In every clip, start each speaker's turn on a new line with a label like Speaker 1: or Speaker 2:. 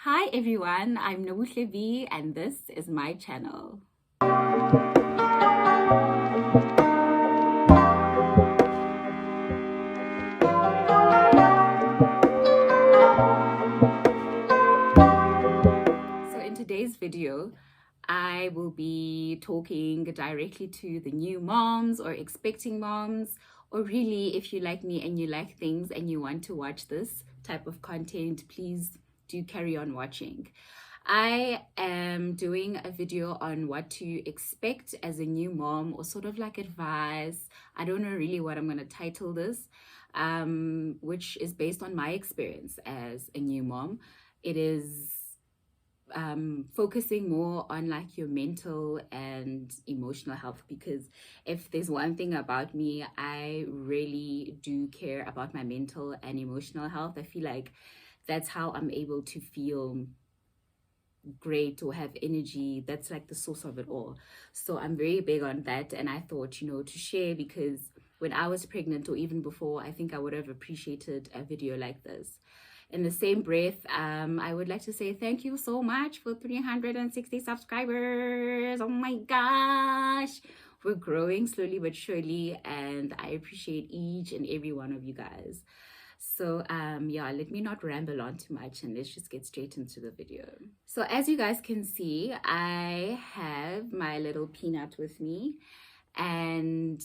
Speaker 1: Hi everyone, I'm Nobutlevi and this is my channel. So in today's video, I will be talking directly to the new moms or expecting moms, or really if you like me and you like things and you want to watch this type of content, please do carry on watching. I am doing a video on what to expect as a new mom, or sort of like advice. I don't know really what I'm going to title this, which is based on my experience as a new mom. It is focusing more on like your mental and emotional health, because if there's one thing about me, I really do care about my mental and emotional health. I feel like that's how I'm able to feel great or have energy. That's like the source of it all. So I'm very big on that, and I thought, to share, because when I was pregnant or even before, I think I would have appreciated a video like this. In the same breath, I would like to say thank you so much for 360 subscribers. Oh my gosh, we're growing slowly but surely, and I appreciate each and every one of you guys. So yeah, let me not ramble on too much and let's just get straight into the video. So as you guys can see, I have my little peanut with me, and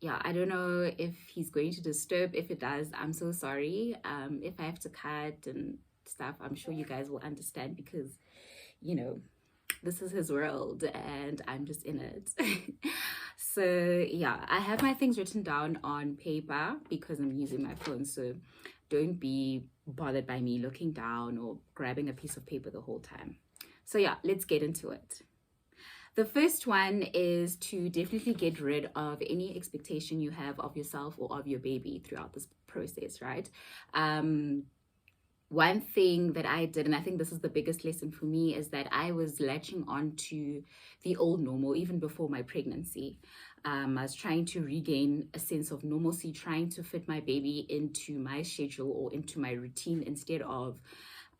Speaker 1: yeah, I don't know if he's going to disturb. If it does, I'm so sorry. If I have to cut and stuff, I'm sure you guys will understand, because this is his world and I'm just in it. So yeah, I have my things written down on paper because I'm using my phone, so don't be bothered by me looking down or grabbing a piece of paper the whole time. So yeah, let's get into it. The first one is to definitely get rid of any expectation you have of yourself or of your baby throughout this process, right? One thing that I did, and I think this is the biggest lesson for me, is that I was latching on to the old normal even before my pregnancy. I was trying to regain a sense of normalcy, trying to fit my baby into my schedule or into my routine, instead of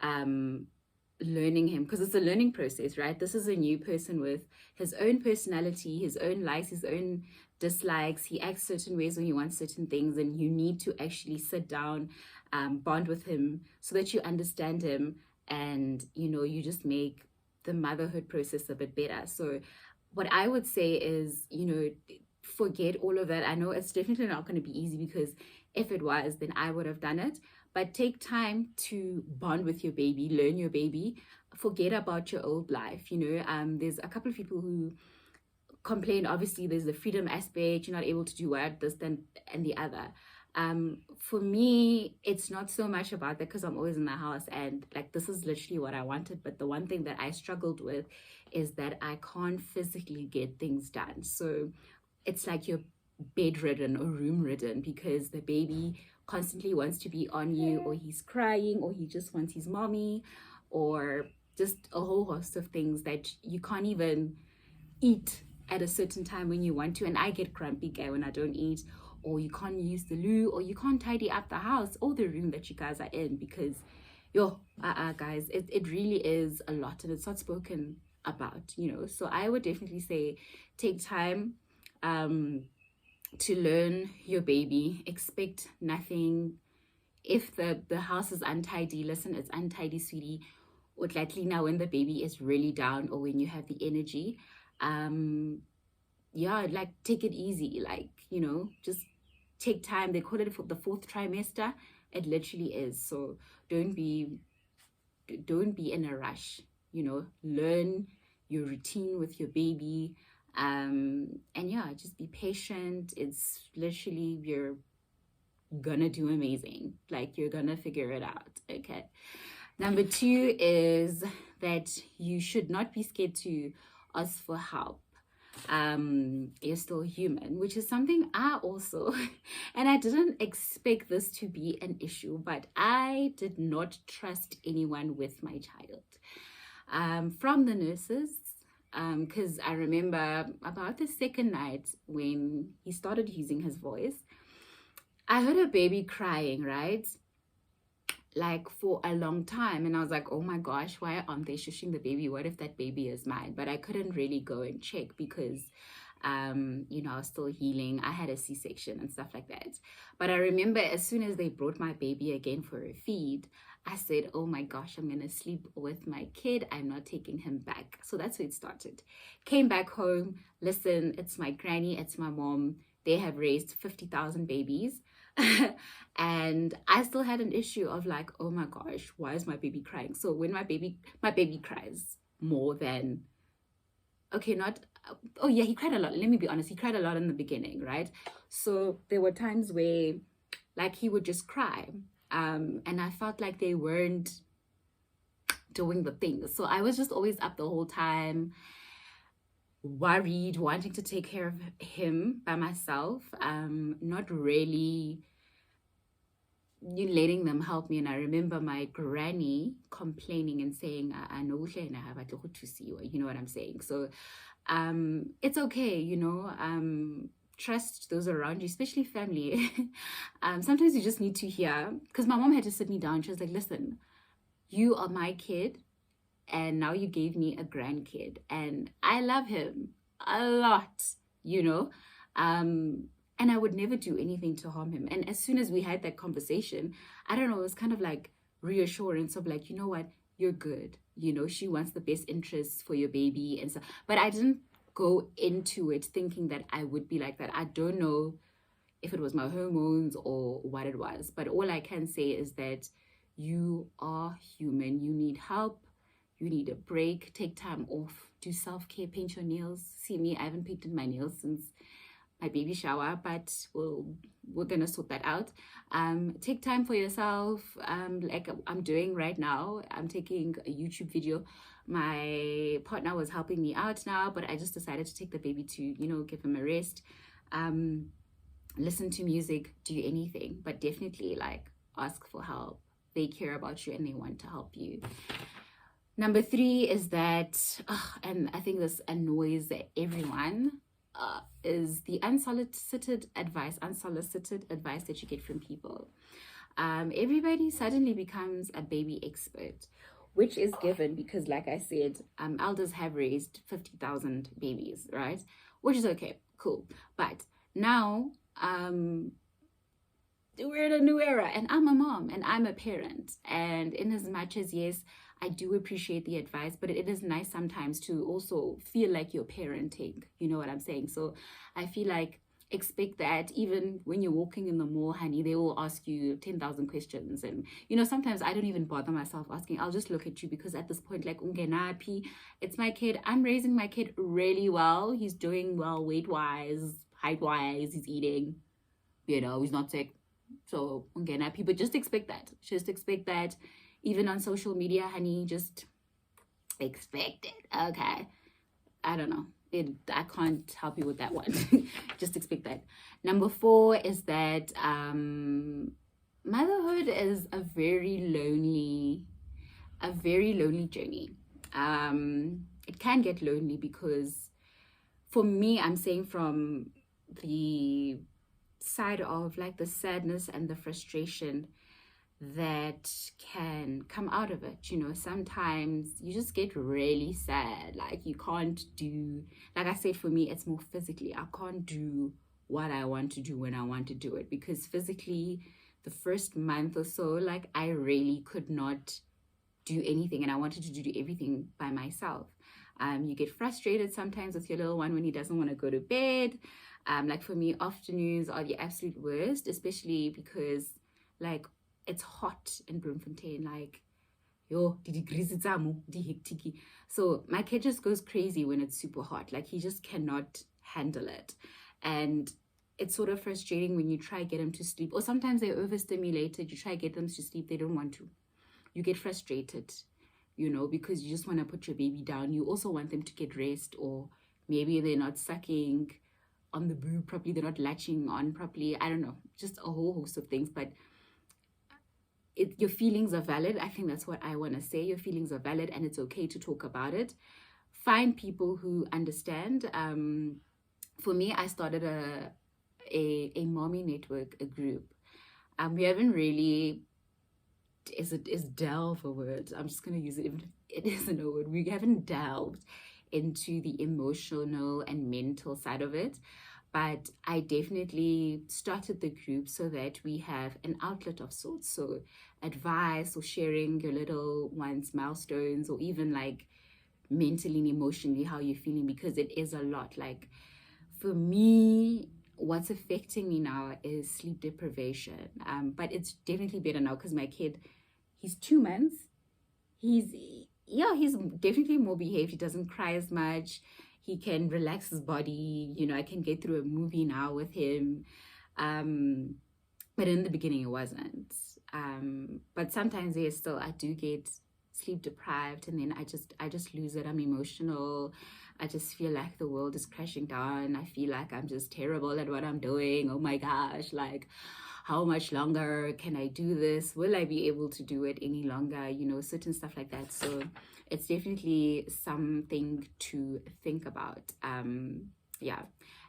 Speaker 1: learning him, because it's a learning process, right? This is a new person with his own personality, his own likes, his own dislikes. He acts certain ways when he wants certain things, and you need to actually sit down, bond with him so that you understand him, and you just make the motherhood process a bit better. So what I would say is, forget all of that. I know it's definitely not going to be easy, because if it was, then I would have done it. But take time to bond with your baby, learn your baby, forget about your old life. There's a couple of people who complain. Obviously, there's the freedom aspect. You're not able to do what, this, then, and the other. For me, it's not so much about that, because I'm always in the house and like this is literally what I wanted. But the one thing that I struggled with is that I can't physically get things done. So it's like you're bedridden or room ridden, because the baby constantly wants to be on you, or he's crying, or he just wants his mommy, or just a whole host of things that you can't even eat at a certain time when you want to. And I get grumpy guy when I don't eat, or you can't use the loo, or you can't tidy up the house or the room that you guys are in, because guys, it really is a lot, and it's not spoken about. So I would definitely say take time to learn your baby. Expect nothing. If the house is untidy, listen, it's untidy, sweetie. Or likely now when the baby is really down, or when you have the energy, yeah, like take it easy. Like, just take time. They call it for the fourth trimester. It literally is. So don't be in a rush. Learn your routine with your baby. And yeah, just be patient. It's literally, you're gonna do amazing. Like, you're gonna figure it out. Okay. Number 2 is that you should not be scared to ask for help. You're still human, which is something I also, and I didn't expect this to be an issue, but I did not trust anyone with my child. From the nurses, because I remember about the second night when he started using his voice, I heard a baby crying, right? like for a long time, and I was like, oh my gosh, why aren't they shushing the baby? What if that baby is mine? But I couldn't really go and check because I was still healing. I had a C-section and stuff like that. But I remember as soon as they brought my baby again for a feed, I said, oh my gosh, I'm gonna sleep with my kid. I'm not taking him back. So that's where it started. Came back home. Listen, it's my granny, it's my mom. They have raised 50,000 babies. And I still had an issue of like, oh my gosh, why is my baby crying? So when my baby cries more than, okay, not, oh yeah, he cried a lot. Let me be honest, he cried a lot in the beginning, right? So there were times where like he would just cry, and I felt like they weren't doing the thing. So I was just always up the whole time, worried, wanting to take care of him by myself, not really letting them help me. And I remember my granny complaining and saying, I know to see you, you know what I'm saying? So it's okay, trust those around you, especially family. Sometimes you just need to hear, because my mom had to sit me down. She was like, listen, you are my kid, and now you gave me a grandkid, and I love him a lot, and I would never do anything to harm him. And as soon as we had that conversation, I don't know, it was kind of like reassurance of like, you know what, you're good. She wants the best interests for your baby and stuff. But I didn't go into it thinking that I would be like that. I don't know if it was my hormones or what it was. But all I can say is that you are human. You need help. You need a break. Take time off. Do self-care. Paint your nails. See me, I haven't painted my nails since my baby shower, but we're gonna sort that out. Take time for yourself, like I'm doing right now. I'm taking a YouTube video. My partner was helping me out now, but I just decided to take the baby to give him a rest, listen to music, do anything, but definitely like ask for help. They care about you and they want to help you. Number 3 is that, and I think this annoys everyone, is the unsolicited advice that you get from people. Everybody suddenly becomes a baby expert, which is given because, like I said, elders have raised 50,000 babies, right? Which is okay, cool. But now we're in a new era, and I'm a mom and I'm a parent. And in as much as, yes, I do appreciate the advice, but it is nice sometimes to also feel like you're parenting. You know what I'm saying? So I feel like expect that even when you're walking in the mall, honey, they will ask you 10,000 questions. And, sometimes I don't even bother myself asking. I'll just look at you because at this point, like, ungenapi, it's my kid. I'm raising my kid really well. He's doing well weight-wise, height-wise. He's eating, he's not sick. So ungenapi, but just expect that. Just expect that. Even on social media, honey, just expect it, okay? I don't know. I can't help you with that one. Just expect that. Number 4 is that motherhood is a very lonely journey. It can get lonely because, for me, I'm saying from the side of like the sadness and the frustration that can come out of it. Sometimes you just get really sad, like you can't do, like I said, for me it's more physically. I can't do what I want to do when I want to do it, because physically the first month or so, like I really could not do anything, and I wanted to do everything by myself. You get frustrated sometimes with your little one when he doesn't want to go to bed. Like for me, afternoons are the absolute worst, especially because like it's hot in Bloemfontein, like the degrees it's hectic. So my kid just goes crazy when it's super hot. Like he just cannot handle it, and it's sort of frustrating when you try get him to sleep, or sometimes they're overstimulated. You try get them to sleep, they don't want to. You get frustrated, because you just want to put your baby down. You also want them to get rest, or maybe they're not sucking on the boob properly, they're not latching on properly. I don't know, just a whole host of things. But your feelings are valid. I think that's what I want to say. Your feelings are valid, and it's okay to talk about it. Find people who understand. For me, I started a mommy network, a group. We haven't really is delve a word? I'm just gonna use it, even if it isn't a word. We haven't delved into the emotional and mental side of it, but I definitely started the group so that we have an outlet of sorts. So advice or sharing your little ones milestones, or even like mentally and emotionally how you're feeling, because it is a lot. Like for me, what's affecting me now is sleep deprivation, but it's definitely better now because my kid, he's 2 months. He's Yeah, he's definitely more behaved. He doesn't cry as much. He can relax his body. I can get through a movie now with him. um but in the beginning it wasn't. But sometimes there's still, I do get sleep deprived, and then I just lose it. I'm emotional. I just feel like the world is crashing down. I feel like I'm just terrible at what I'm doing. Oh my gosh, like how much longer can I do this? Will I be able to do it any longer? Certain stuff like that. So it's definitely something to think about. Yeah.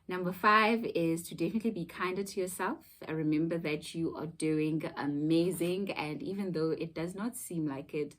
Speaker 1: Number 5 is to definitely be kinder to yourself. Remember that you are doing amazing, and even though it does not seem like it,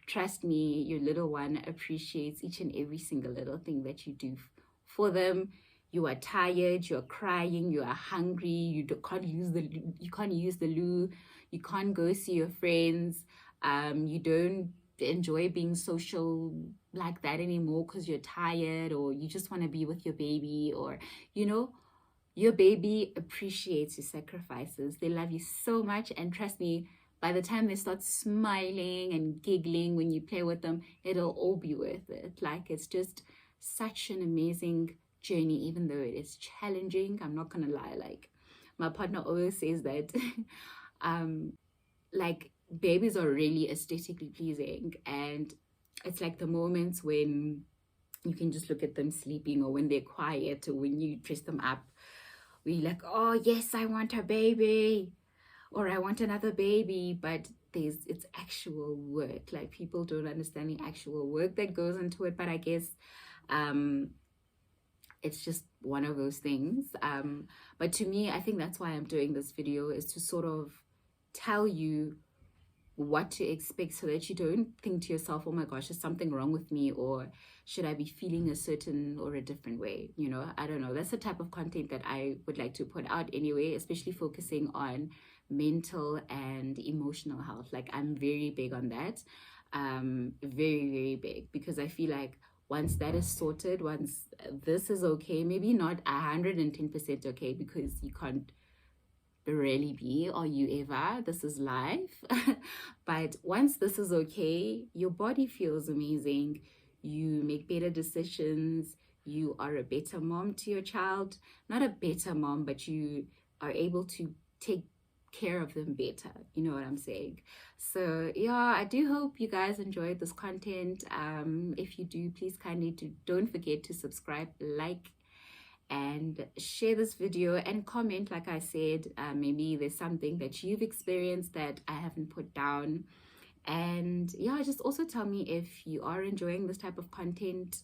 Speaker 1: trust me, your little one appreciates each and every single little thing that you do for them. You are tired, you're crying, you are hungry, can't use the loo, you can't go see your friends, you don't enjoy being social like that anymore because you're tired, or you just want to be with your baby, or your baby appreciates your sacrifices. They love you so much, and trust me, by the time they start smiling and giggling when you play with them, it'll all be worth it. Like, it's just such an amazing journey, even though it is challenging. I'm not gonna lie. Like, my partner always says that like, babies are really aesthetically pleasing, and it's like the moments when you can just look at them sleeping, or when they're quiet, or when you dress them up, we're like, oh yes, I want a baby, or I want another baby. But it's actual work. Like, people don't understand the actual work that goes into it. But I guess it's just one of those things. But to me, I think that's why I'm doing this video, is to sort of tell you what to expect, so that you don't think to yourself, oh my gosh, is something wrong with me, or should I be feeling a certain or a different way? I don't know. That's the type of content that I would like to put out anyway, especially focusing on mental and emotional health. Like, I'm very big on that. Very, very big, because I feel like once that is sorted, once this is okay, maybe not 110% okay, because you can't really be, or you ever, this is life. But once this is okay, your body feels amazing, you make better decisions, you are a better mom to your child. Not a better mom, but you are able to take care of them better. You know what I'm saying? So yeah, I do hope you guys enjoyed this content. If you do, please kindly don't forget to subscribe, like, and share this video, and comment. Like I said, maybe there's something that you've experienced that I haven't put down. And yeah, just also tell me if you are enjoying this type of content.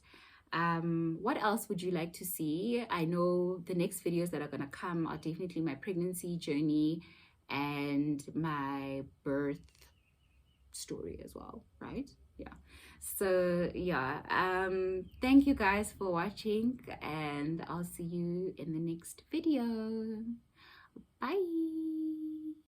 Speaker 1: What else would you like to see? I know the next videos that are going to come are definitely my pregnancy journey and my birth story as well, right? Yeah. So yeah, thank you guys for watching, and I'll see you in the next video. Bye.